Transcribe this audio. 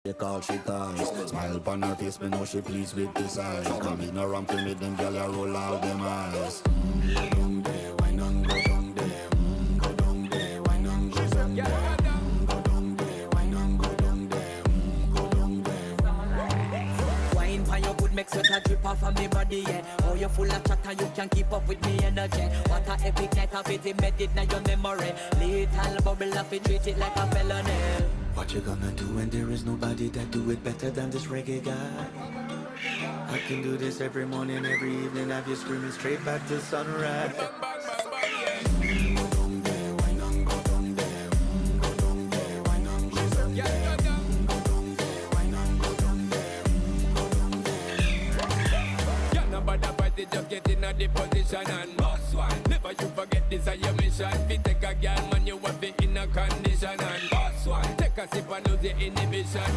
They call she cries. Smile upon her face, me know she pleased with this eyes. Come in around to me, them gyal a roll out them eyes. Go down there, why not go down there? Go down there, why not go down there? Go down there, why not go down there? Go down there. Wine for your good, make sweat a drip off of me body, yeah. Oh, you're full of chatter, you can keep up with me energy. What a epic night of it, embedded in your memory. Little bubble of it, treat it like a felony. What you gonna do when there is nobody that do it better than this reggae guy? I can do this every morning, every evening, have you screaming straight back to sunrise. Go down there, why not go down there? Go down there, why not go down there? Go down there, why not go down there? Go down there. Yeah, nobody fight it, just get in a the position and boss one. Never you forget this is your mission. If you take a girl, man, you want it in a condition and boss one. Take a sip and lose the inhibition.